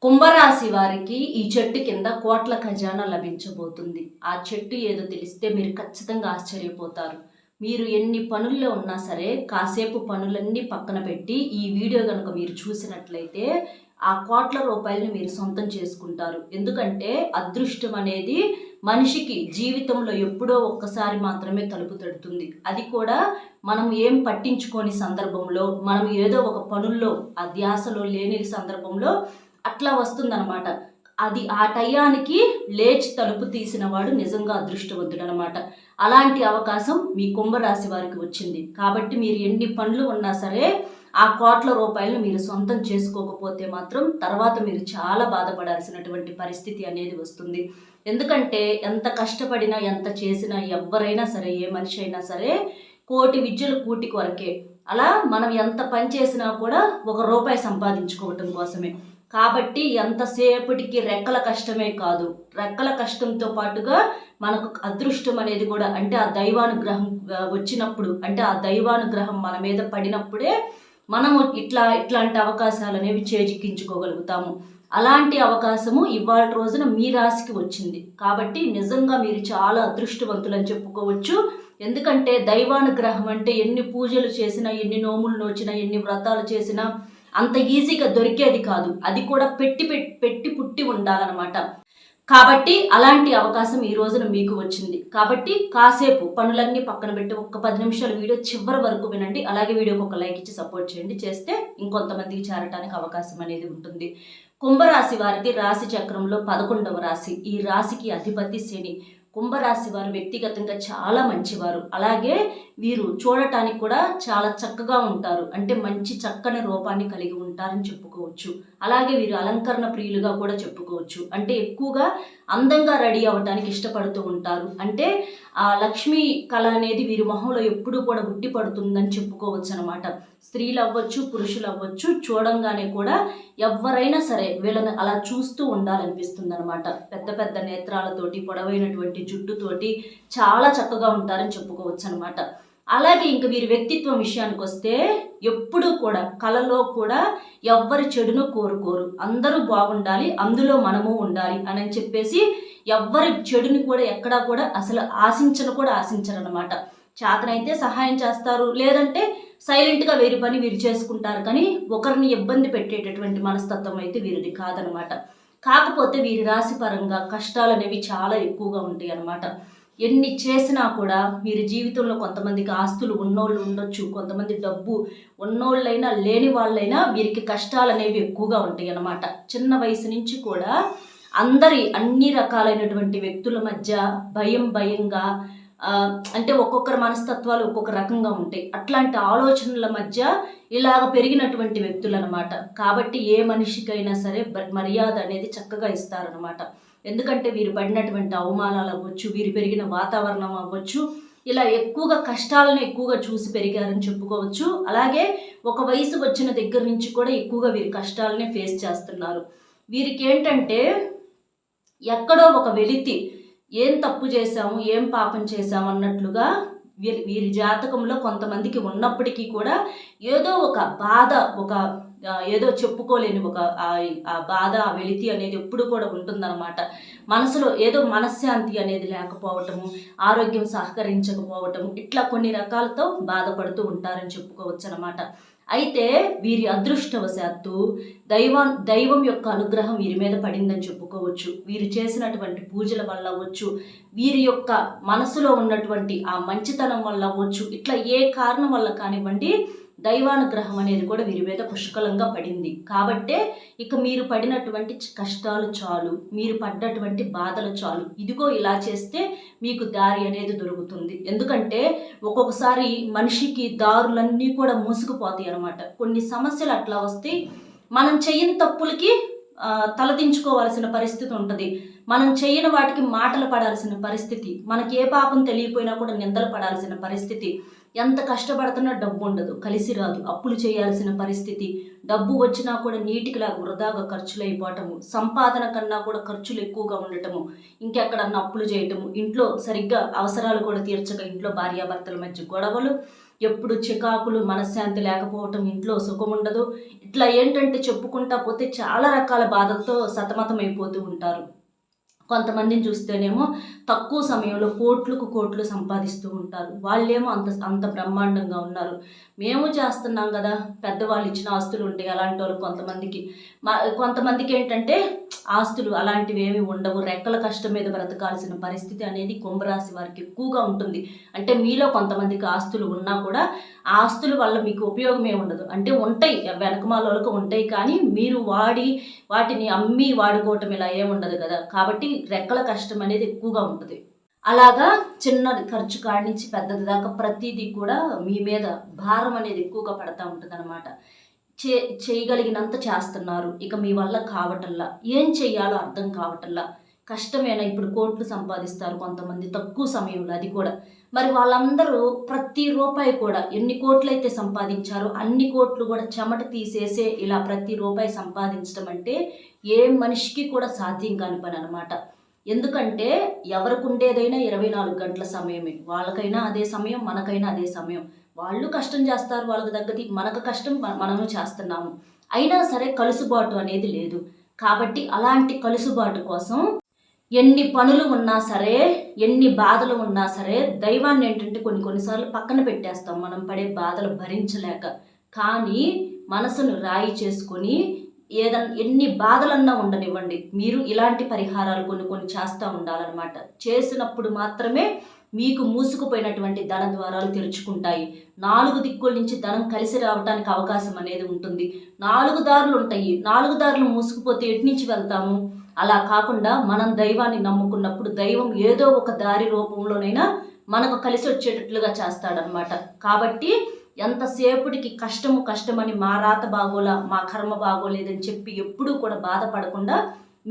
కుంభరాశి వారికి ఈ చెట్టు కింద కోట్ల ఖజానా లభించబోతుంది. ఆ చెట్టు ఏదో తెలిస్తే మీరు ఖచ్చితంగా ఆశ్చర్యపోతారు. మీరు ఎన్ని పనుల్లో ఉన్నా సరే కాసేపు పనులన్నీ పక్కన పెట్టి ఈ వీడియో కనుక మీరు చూసినట్లయితే ఆ కోట్ల రూపాయలని మీరు సొంతం చేసుకుంటారు. ఎందుకంటే అదృష్టం అనేది మనిషికి జీవితంలో ఎప్పుడో ఒక్కసారి మాత్రమే తలుపు తడుతుంది. అది కూడా మనం ఏం పట్టించుకోని సందర్భంలో, మనం ఏదో ఒక పనుల్లో ఆ ధ్యాసలో లేని సందర్భంలో అట్లా వస్తుందన్నమాట. అది ఆ టయానికి లేచి తలుపు తీసిన వాడు నిజంగా అదృష్టవంతుడు అనమాట. అలాంటి అవకాశం మీ కుంభరాశి వారికి వచ్చింది. కాబట్టి మీరు ఎన్ని పనులు ఉన్నా సరే ఆ కోట్ల రూపాయలను మీరు సొంతం చేసుకోకపోతే మాత్రం తర్వాత మీరు చాలా బాధపడాల్సినటువంటి పరిస్థితి అనేది వస్తుంది. ఎందుకంటే ఎంత కష్టపడినా ఎంత చేసినా ఎవరైనా సరే, ఏ మనిషి అయినా సరే కోటి విద్యలు కూటి కొరకే. అలా మనం ఎంత పని చేసినా కూడా ఒక రూపాయి సంపాదించుకోవటం కోసమే. కాబట్టి ఎంతసేపటికి రెక్కల కష్టమే కాదు, రెక్కల కష్టంతో పాటుగా మనకు అదృష్టం అనేది కూడా, అంటే ఆ దైవానుగ్రహం వచ్చినప్పుడు, అంటే ఆ దైవానుగ్రహం మన మీద పడినప్పుడే మనము ఇట్లాంటి అవకాశాలు అనేవి చేజిక్కించుకోగలుగుతాము. అలాంటి అవకాశము ఇవాళ రోజున మీ రాశికి వచ్చింది. కాబట్టి నిజంగా మీరు చాలా అదృష్టవంతులని చెప్పుకోవచ్చు. ఎందుకంటే దైవానుగ్రహం అంటే ఎన్ని పూజలు చేసినా, ఎన్ని నోములు నోచినా, ఎన్ని వ్రతాలు చేసినా అంత ఈజీగా దొరికేది కాదు. అది కూడా పెట్టి పుట్టి ఉండాలన్నమాట. కాబట్టి అలాంటి అవకాశం ఈ రోజున మీకు వచ్చింది. కాబట్టి కాసేపు పనులన్నీ పక్కన పెట్టి ఒక్క 10 నిమిషాలు వీడియో చివరి వరకు వినండి. అలాగే వీడియోకి ఒక లైక్ ఇచ్చి సపోర్ట్ చేయండి. చేస్తే ఇంకొంతమందికి చేరటానికి అవకాశం అనేది ఉంటుంది. కుంభరాశి వారికి రాశి చక్రంలో 11వ రాశి. ఈ రాశికి అధిపతి శని. కుంభరాశి వారు వ్యక్తిగతంగా చాలా మంచివారు. అలాగే వీరు చూడటానికి కూడా చాలా చక్కగా ఉంటారు. అంటే మంచి చక్కని రూపాన్ని కలిగి ఉంటారని చెప్పుకోవచ్చు. అలాగే వీరు అలంకరణ ప్రియులుగా కూడా చెప్పుకోవచ్చు. అంటే ఎక్కువగా అందంగా రెడీ అవ్వడానికి ఇష్టపడుతూ ఉంటారు. అంటే ఆ లక్ష్మీ కళ అనేది వీరి మొహంలో ఎప్పుడూ కూడా ఉట్టి పడుతుందని చెప్పుకోవచ్చు అనమాట. స్త్రీలు అవ్వచ్చు, పురుషులు అవ్వచ్చు, చూడంగానే కూడా ఎవరైనా సరే వీళ్ళని అలా చూస్తూ ఉండాలనిపిస్తుంది అనమాట. పెద్ద పెద్ద నేత్రాలతోటి, పొడవైనటువంటి జుట్టుతోటి చాలా చక్కగా ఉంటారని చెప్పుకోవచ్చు అనమాట. అలాగే ఇంక వీరి వ్యక్తిత్వం విషయానికి వస్తే ఎప్పుడూ కూడా కళలో కూడా ఎవ్వరి చెడును కోరుకోరు. అందరూ బాగుండాలి, అందులో మనము ఉండాలి అని చెప్పేసి ఎవ్వరి చెడుని కూడా ఎక్కడా కూడా అసలు ఆశించరు అనమాట. చేతనైతే సహాయం చేస్తారు, లేదంటే సైలెంట్గా వీరి పని వీరు చేసుకుంటారు. కానీ ఒకరిని ఇబ్బంది పెట్టేటటువంటి మనస్తత్వం అయితే వీరిది కాదనమాట. కాకపోతే వీరి రాశి పరంగా కష్టాలు అనేవి చాలా ఎక్కువగా ఉంటాయి అన్నమాట. ఎన్ని చేసినా కూడా వీరి జీవితంలో కొంతమందికి ఆస్తులు ఉన్నోళ్ళు ఉండొచ్చు, కొంతమంది డబ్బు ఉన్నోళ్ళైనా లేని వాళ్ళైనా వీరికి కష్టాలు అనేవి ఎక్కువగా ఉంటాయి అన్నమాట. చిన్న వయసు నుంచి కూడా అన్ని రకాలైనటువంటి వ్యక్తుల మధ్య భయంగా, అంటే ఒక్కొక్కరి మనస్తత్వాలు ఒక్కొక్క రకంగా ఉంటాయి. అట్లాంటి ఆలోచనల మధ్య ఇలాగ పెరిగినటువంటి వ్యక్తులు అనమాట. కాబట్టి ఏ మనిషికైనా సరే మర్యాద అనేది చక్కగా ఇస్తారనమాట. ఎందుకంటే వీరు పడినటువంటి అవమానాలు అవ్వచ్చు, వీరు పెరిగిన వాతావరణం అవ్వచ్చు, ఇలా ఎక్కువగా కష్టాలను ఎక్కువగా చూసి పెరిగారని చెప్పుకోవచ్చు. అలాగే ఒక వయసు వచ్చిన దగ్గర నుంచి కూడా ఎక్కువగా వీరి కష్టాలనే ఫేస్ చేస్తున్నారు. వీరికి ఏంటంటే ఎక్కడో ఒక వెలితి, ఏం తప్పు చేశాము, ఏం పాపం చేశాము అన్నట్లుగా వీరి జాతకంలో కొంతమందికి ఉన్నప్పటికీ కూడా ఏదో ఒక బాధ, ఏదో చెప్పుకోలేని ఒక ఆ బాధ, ఆ వెలితి అనేది ఎప్పుడు కూడా ఉంటుందన్నమాట. మనసులో ఏదో మనశ్శాంతి అనేది లేకపోవటము, ఆరోగ్యం సహకరించకపోవటము, ఇట్లా కొన్ని రకాలతో బాధపడుతూ ఉంటారని చెప్పుకోవచ్చు అనమాట. అయితే వీరి అదృష్టవశాత్తు దైవం యొక్క అనుగ్రహం వీరి మీద పడిందని చెప్పుకోవచ్చు. వీరు చేసినటువంటి పూజల వల్ల అవ్వచ్చు, వీరి యొక్క మనసులో ఉన్నటువంటి ఆ మంచితనం వల్ల అవ్వచ్చు, ఇట్లా ఏ కారణం వల్ల కానివ్వండి దైవానుగ్రహం అనేది కూడా వీరి మీద పుష్కలంగా పడింది. కాబట్టే ఇక మీరు పడినటువంటి కష్టాలు చాలు, మీరు పడ్డటువంటి బాధలు చాలు, ఇదిగో ఇలా చేస్తే మీకు దారి అనేది దొరుకుతుంది. ఎందుకంటే ఒక్కొక్కసారి మనిషికి దారులన్నీ కూడా మూసుకుపోతాయి అన్నమాట. కొన్ని సమస్యలు అట్లా వస్తే మనం చెయ్యని తప్పులకి తలదించుకోవాల్సిన పరిస్థితి ఉంటుంది. మనం చేయని వాటికి మాటలు పడాల్సిన పరిస్థితి, మనకి ఏ పాపం తెలియపోయినా కూడా నిందలు పడాల్సిన పరిస్థితి, ఎంత కష్టపడుతున్నా డబ్బు ఉండదు, కలిసి రాదు, అప్పులు చేయాల్సిన పరిస్థితి, డబ్బు వచ్చినా కూడా నీటికిలాగా వృధాగా ఖర్చులు అయిపోవటము, సంపాదన కన్నా కూడా ఖర్చులు ఎక్కువగా ఉండటము, ఇంకెక్కడన్నా అప్పులు చేయటము, ఇంట్లో సరిగ్గా అవసరాలు కూడా తీర్చక ఇంట్లో భార్యాభర్తల మధ్య గొడవలు, ఎప్పుడు చికాకులు, మనశ్శాంతి లేకపోవటం, ఇంట్లో సుఖం ఉండదు. ఇట్లా ఏంటంటే చెప్పుకుంటా పోతే చాలా రకాల బాధలతో సతమతమైపోతూ ఉంటారు. కొంతమందిని చూస్తేనేమో తక్కువ సమయంలో కోట్లకు కోట్లు సంపాదిస్తూ ఉంటారు. వాళ్ళేమో అంత అంత బ్రహ్మాండంగా ఉన్నారు. మేము చేస్తున్నాం కదా, పెద్దవాళ్ళు ఇచ్చిన ఆస్తులు ఉంటాయి అలాంటి వాళ్ళు కొంతమందికి. కొంతమందికి ఏంటంటే ఆస్తులు అలాంటివి ఏమి ఉండవు. రెక్కల కష్టం మీద బ్రతకాల్సిన పరిస్థితి అనేది కుంభరాశి వారికి ఎక్కువగా ఉంటుంది. అంటే మీలో కొంతమందికి ఆస్తులు ఉన్నా కూడా ఆ ఆస్తుల వల్ల మీకు ఉపయోగమే ఉండదు. అంటే ఉంటాయి, వెనకమాల వాళ్ళకు ఉంటాయి, కానీ మీరు వాటిని అమ్మి వాడుకోవటం ఇలా ఏముండదు కదా. కాబట్టి రెక్కల కష్టం అనేది ఎక్కువగా ఉంటుంది. అలాగా చిన్న ఖర్చు కాడి నుంచి పెద్దది దాకా ప్రతిదీ కూడా మీ మీద భారం అనేది ఎక్కువగా పడతా ఉంటుంది అనమాట. చేయగలిగినంత చేస్తున్నారు, ఇక మీ వల్ల కావటల్లా, ఏం చెయ్యాలో అర్థం కావటల్లా. కష్టమేనా, ఇప్పుడు కోట్లు సంపాదిస్తారు కొంతమంది తక్కువ సమయంలో, అది కూడా. మరి వాళ్ళందరూ ప్రతి రూపాయి కూడా ఎన్ని కోట్లు అయితే సంపాదించారో అన్ని కోట్లు కూడా చెమట తీసేసే ఇలా ప్రతి రూపాయి సంపాదించడం అంటే ఏ మనిషికి కూడా సాధ్యం కాని పని అనమాట. ఎందుకంటే ఎవరికి ఉండేదైనా 24 గంటల సమయమే. వాళ్ళకైనా అదే సమయం, మనకైనా అదే సమయం. వాళ్ళు కష్టం చేస్తారు వాళ్ళకి తగ్గది, మనకు కష్టం మనము చేస్తున్నాము. అయినా సరే కలుసుబాటు అనేది లేదు. కాబట్టి అలాంటి కలుసుబాటు కోసం ఎన్ని పనులు ఉన్నా సరే, ఎన్ని బాధలు ఉన్నా సరే, దైవాన్ని ఏంటంటే కొన్నిసార్లు పక్కన పెట్టేస్తాం మనం పడే బాధలు భరించలేక. కానీ మనసును రాయి చేసుకొని ఎన్ని బాధలన్నా ఉండనివ్వండి, మీరు ఇలాంటి పరిహారాలు కొన్ని చేస్తూ ఉండాలన్నమాట. చేసినప్పుడు మాత్రమే మీకు మూసుకుపోయినటువంటి ధన ద్వారాలు తెరుచుకుంటాయి. 4 దిక్కుల నుంచి ధనం కలిసి రావడానికి అవకాశం అనేది ఉంటుంది. 4 దారులు ఉంటాయి. 4 దారులు మూసుకుపోతే ఎటు నుంచి వెళ్తాము? అలా కాకుండా మనం దైవాన్ని నమ్ముకున్నప్పుడు దైవం ఏదో ఒక దారి రూపంలోనైనా మనకు కలిసి వచ్చేటట్లుగా చేస్తాడనమాట. కాబట్టి ఎంతసేపటికి కష్టమని మా రాత బాగోలా, మా కర్మ బాగోలేదని చెప్పి ఎప్పుడూ కూడా బాధపడకుండా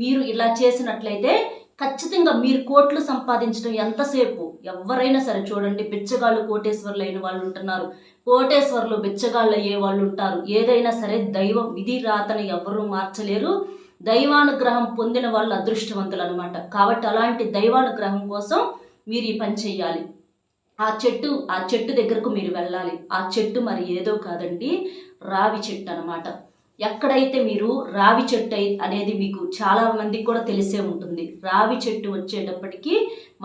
మీరు ఇలా చేసినట్లయితే ఖచ్చితంగా మీరు కోట్లు సంపాదించడం ఎంతసేపు. ఎవరైనా సరే చూడండి, బిచ్చగాళ్ళు కోటేశ్వర్లు అయిన వాళ్ళు ఉంటున్నారు, కోటేశ్వర్లు బిచ్చగాళ్ళు అయ్యే వాళ్ళు ఉంటారు. ఏదైనా సరే దైవం విధి రాతను ఎవరూ మార్చలేరు. దైవానుగ్రహం పొందిన వాళ్ళు అదృష్టవంతులు అనమాట. కాబట్టి అలాంటి దైవానుగ్రహం కోసం మీరు ఈ పని చెయ్యాలి. ఆ చెట్టు దగ్గరకు మీరు వెళ్ళాలి. ఆ చెట్టు మరి ఏదో కాదండి, రావి చెట్టు అనమాట. ఎక్కడైతే మీరు రావి చెట్టు అనేది మీకు చాలా మందికి కూడా తెలిసే ఉంటుంది. రావి చెట్టు వచ్చేటప్పటికి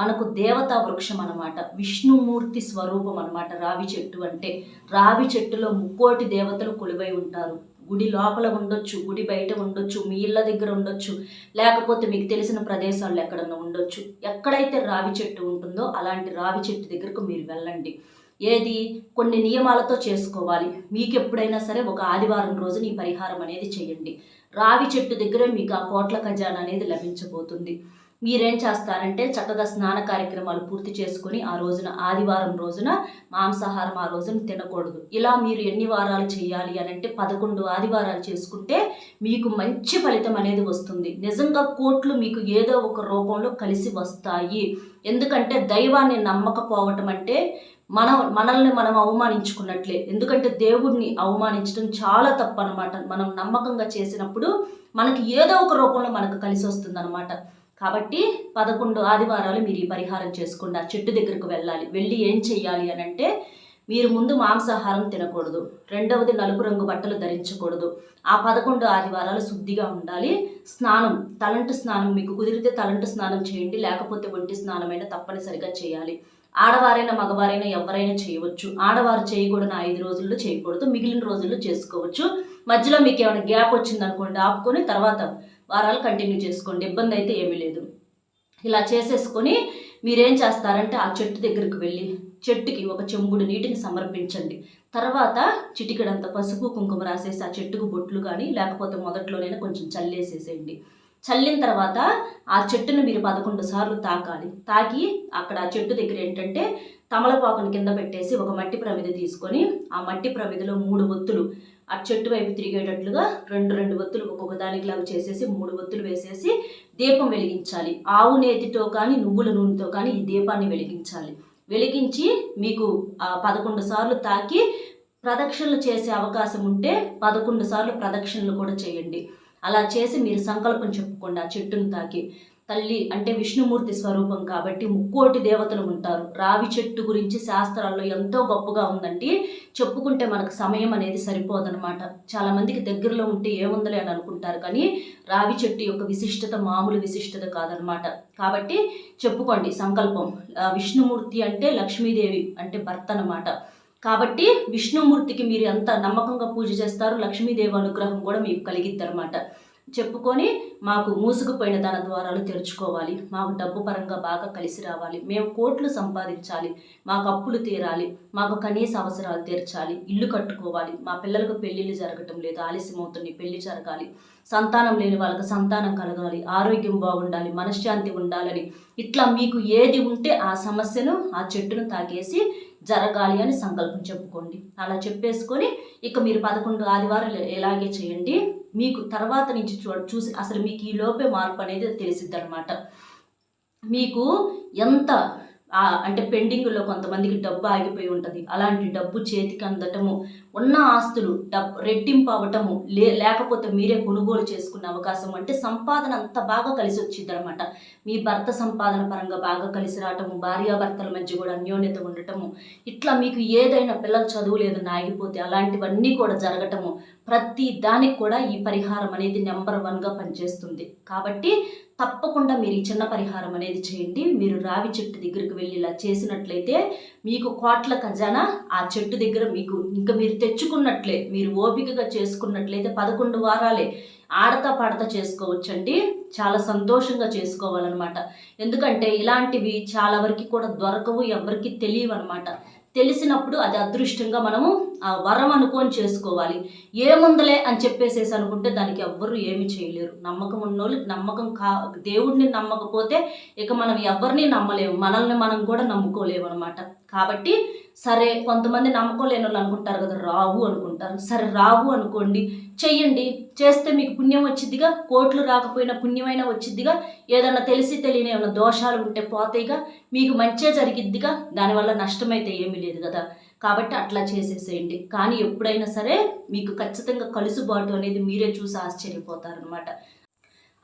మనకు దేవతా వృక్షం అనమాట, విష్ణుమూర్తి స్వరూపం అనమాట రావి చెట్టు అంటే. రావి చెట్టులో 3 దేవతలు కొలువై ఉంటారు. గుడి లోపల ఉండొచ్చు, గుడి బయట ఉండొచ్చు, మీ ఇళ్ళ దగ్గర ఉండొచ్చు, లేకపోతే మీకు తెలిసిన ప్రదేశాల్లో ఎక్కడన్నా ఉండొచ్చు. ఎక్కడైతే రావి చెట్టు ఉంటుందో అలాంటి రావి చెట్టు దగ్గరకు మీరు వెళ్ళండి. ఏది కొన్ని నియమాలతో చేసుకోవాలి. మీకు ఎప్పుడైనా సరే ఒక ఆదివారం రోజున ఈ పరిహారం అనేది చేయండి. రావి చెట్టు దగ్గరే మీకు ఆ కోట్ల ఖజానా అనేది లభించబోతుంది. మీరేం చేస్తారంటే చక్కగా స్నాన కార్యక్రమాలు పూర్తి చేసుకుని ఆ రోజున ఆదివారం రోజున మాంసాహారం ఆ రోజున తినకూడదు. ఇలా మీరు ఎన్ని వారాలు చేయాలి అని అంటే 11 ఆదివారాలు చేసుకుంటే మీకు మంచి ఫలితం అనేది వస్తుంది. నిజంగా కోట్లు మీకు ఏదో ఒక రూపంలో కలిసి వస్తాయి. ఎందుకంటే దైవాన్ని నమ్మకపోవటం అంటే మనల్ని మనం అవమానించుకున్నట్లే. ఎందుకంటే దేవుడిని అవమానించడం చాలా తప్పు అనమాట. మనం నమ్మకంగా చేసినప్పుడు మనకి ఏదో ఒక రూపంలో మనకు కలిసి వస్తుంది అనమాట. కాబట్టి 11 ఆదివారాలు మీరు ఈ పరిహారం చేసుకోండి. ఆ చెట్టు దగ్గరకు వెళ్ళి ఏం చెయ్యాలి అని అంటే, మీరు ముందు మాంసాహారం తినకూడదు, రెండవది నలుపు రంగు బట్టలు ధరించకూడదు. ఆ 11 ఆదివారాలు శుద్ధిగా ఉండాలి. స్నానం, తలంటు స్నానం మీకు కుదిరితే తలంటు స్నానం చేయండి, లేకపోతే ఒంటి స్నానమైనా తప్పనిసరిగా చేయాలి. ఆడవారైనా మగవారైనా ఎవరైనా చేయవచ్చు. ఆడవారు చేయకూడని 5 రోజుల్లో చేయకూడదు, మిగిలిన రోజుల్లో చేసుకోవచ్చు. మధ్యలో మీకు ఏమైనా గ్యాప్ వచ్చిందనుకోండి, ఆపుకొని తర్వాత వారాలు కంటిన్యూ చేసుకోండి, ఇబ్బంది అయితే ఏమీ లేదు. ఇలా చేసేసుకొని మీరేం చేస్తారంటే ఆ చెట్టు దగ్గరికి వెళ్ళి చెట్టుకి ఒక చెంబుడు నీటిని సమర్పించండి. తర్వాత చిటికెడంత పసుపు కుంకుమ రాసేసి ఆ చెట్టుకు బొట్లు కానీ లేకపోతే మొదట్లోనైనా కొంచెం చల్లేసేసేయండి. చల్లిన తర్వాత ఆ చెట్టును మీరు 11 సార్లు తాకాలి. తాకి అక్కడ ఆ చెట్టు దగ్గర ఏంటంటే తమలపాకుని కింద పెట్టేసి ఒక మట్టి ప్రమిద తీసుకొని ఆ మట్టి ప్రమిదలో 3 ఒత్తులు ఆ చెట్టు వైపు తిరిగేటట్లుగా 2 ఒత్తులు ఒక్కొక్క దానికిలాగా చేసేసి 3 ఒత్తులు వేసేసి దీపం వెలిగించాలి. ఆవు నేతితో కానీ నువ్వుల నూనెతో కానీ ఈ దీపాన్ని వెలిగించాలి. వెలిగించి మీకు ఆ 11 సార్లు తాకి ప్రదక్షిణలు చేసే అవకాశం ఉంటే 11 సార్లు ప్రదక్షిణలు కూడా చేయండి. అలా చేసి మీరు సంకల్పం చెప్పుకోండి ఆ చెట్టును తాకి. తల్లి అంటే విష్ణుమూర్తి స్వరూపం కాబట్టి ముక్కోటి దేవతలు ఉంటారు. రావి చెట్టు గురించి శాస్త్రాల్లో ఎంతో గొప్పగా ఉందండి. చెప్పుకుంటే మనకు సమయం అనేది సరిపోదనమాట. చాలామందికి దగ్గరలో ఉంటే ఏముందలే అని అనుకుంటారు, కానీ రావి చెట్టు యొక్క విశిష్టత మామూలు విశిష్టత కాదనమాట. కాబట్టి చెప్పుకోండి సంకల్పం. విష్ణుమూర్తి అంటే లక్ష్మీదేవి అంటే భర్త అనమాట. కాబట్టి విష్ణుమూర్తికి మీరు ఎంత నమ్మకంగా పూజ చేస్తారో లక్ష్మీదేవి అనుగ్రహం కూడా మీకు కలిగిద్ది అనమాట. చెప్పుకొని మాకు మూసుకుపోయిన ధన ద్వారాలు తెరుచుకోవాలి, మాకు డబ్బు పరంగా బాగా కలిసి రావాలి, మేము కోట్లు సంపాదించాలి, మాకు అప్పులు తీరాలి, మాకు కనీస అవసరాలు తీర్చాలి, ఇల్లు కట్టుకోవాలి, మా పిల్లలకు పెళ్ళిళ్ళు జరగటం లేదు, ఆలస్యం అవుతుంది, పెళ్లి జరగాలి, సంతానం లేని వాళ్ళకి సంతానం కలగాలి, ఆరోగ్యం బాగుండాలి, మనశ్శాంతి ఉండాలని ఇట్లా మీకు ఏది ఉంటే ఆ సమస్యను ఆ చెట్టును తాకేసి జరగాలి అని సంకల్పం చెప్పుకోండి. అలా చెప్పేసుకొని ఇక మీరు 11 ఆదివారాలు ఎలాగే చేయండి. మీకు తర్వాత నుంచి చూసి అసలు మీకు ఈ లోపే మార్పు అనేది తెలిసిద్ది అనమాట. మీకు ఎంత అంటే పెండింగ్లో కొంతమందికి డబ్బు ఆగిపోయి ఉంటుంది, అలాంటి డబ్బు చేతికి అందటము, ఉన్న ఆస్తులు రెట్టింపు అవ్వటము, లేకపోతే మీరే కొనుగోలు చేసుకునే అవకాశం, అంటే సంపాదన అంత బాగా కలిసి వచ్చింది అనమాట. మీ భర్త సంపాదన పరంగా బాగా కలిసి రావటము, భార్యాభర్తల మధ్య కూడా అన్యోన్యత ఉండటము, ఇట్లా మీకు ఏదైనా పిల్లలు చదువు లేదని ఆగిపోతే అలాంటివన్నీ కూడా జరగటము, ప్రతి దానికి కూడా ఈ పరిహారం అనేది నెంబర్ 1గా పనిచేస్తుంది. కాబట్టి తప్పకుండా మీరు ఈ చిన్న పరిహారం అనేది చేయండి. మీరు రావి చెట్టు దగ్గరికి వెళ్ళి ఇలా చేసినట్లయితే మీకు కోట్ల ఖజానా ఆ చెట్టు దగ్గర మీకు ఇంకా మీరు తెచ్చుకున్నట్లే. మీరు ఓపికగా చేసుకున్నట్లయితే 11 వారాలే ఆడతా పాడతా చేసుకోవచ్చండి. చాలా సంతోషంగా చేసుకోవాలన్నమాట. ఎందుకంటే ఇలాంటివి చాలా వరకు కూడా దొరకవు, ఎవరికి తెలియవు అనమాట. తెలిసినప్పుడు అది అదృష్టంగా మనము ఆ వరం అనుకొని చేసుకోవాలి. ఏముందలే అని చెప్పేసేసి అనుకుంటే దానికి ఎవ్వరు ఏమి చేయలేరు. నమ్మకం ఉన్నోళ్ళు దేవుడిని నమ్మకపోతే ఇక మనం ఎవరిని నమ్మలేము, మనల్ని మనం కూడా నమ్ముకోలేము అనమాట. కాబట్టి సరే, కొంతమంది నమ్మకోలేని వాళ్ళు అనుకుంటారు కదా, రావు అనుకుంటారు. సరే రావు అనుకోండి, చెయ్యండి. చేస్తే మీకు పుణ్యం వచ్చిద్దిగా, కోట్లు రాకపోయినా పుణ్యమైనా వచ్చిద్దిగా, ఏదన్నా తెలిసి తెలియని ఏమైనా దోషాలు ఉంటే పోతాయిగా, మీకు మంచే జరిగిద్దిగా, దానివల్ల నష్టమైతే ఏమీ లేదు కదా. కాబట్టి అట్లా చేసేసేయండి. కానీ ఎప్పుడైనా సరే మీకు ఖచ్చితంగా కలుసుబాటు అనేది మీరే చూసి ఆశ్చర్యపోతారనమాట.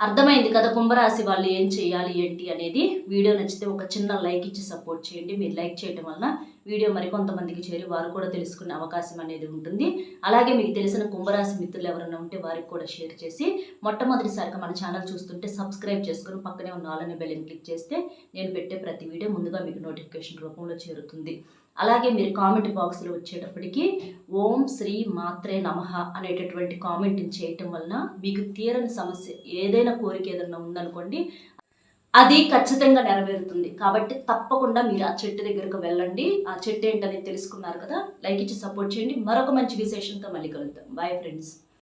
అర్థమైంది కదా కుంభరాశి వాళ్ళు ఏం చేయాలి ఏంటి అనేది. వీడియో నచ్చితే ఒక చిన్న లైక్ ఇచ్చి సపోర్ట్ చేయండి. మీరు లైక్ చేయడం వలన వీడియో మరికొంతమందికి చేరి వారు కూడా తెలుసుకునే అవకాశం అనేది ఉంటుంది. అలాగే మీకు తెలిసిన కుంభరాశి మిత్రులు ఎవరైనా ఉంటే వారికి కూడా షేర్ చేసి, మొట్టమొదటిసారిగా మన ఛానల్ చూస్తుంటే సబ్స్క్రైబ్ చేసుకుని పక్కనే ఉన్న ఆల్ అనే బెల్ని క్లిక్ చేస్తే నేను పెట్టే ప్రతి వీడియో ముందుగా మీకు నోటిఫికేషన్ రూపంలో చేరుతుంది. అలాగే మీరు కామెంట్ బాక్స్లో వచ్చేటప్పటికి ఓం శ్రీ మాత్రే నమః అనేటటువంటి కామెంట్ని చేయటం వలన మీకు తీరని సమస్య ఏదైనా కోరిక ఏదైనా ఉందనుకోండి, అది ఖచ్చితంగా నెరవేరుతుంది. కాబట్టి తప్పకుండా మీరు ఆ చెట్టు దగ్గరకు వెళ్ళండి. ఆ చెట్టు ఏంటనేది తెలుసుకున్నారు కదా, లైక్ ఇచ్చి సపోర్ట్ చేయండి. మరొక మంచి విశేషంతో మళ్ళీ కలుద్దాం. Bye friends.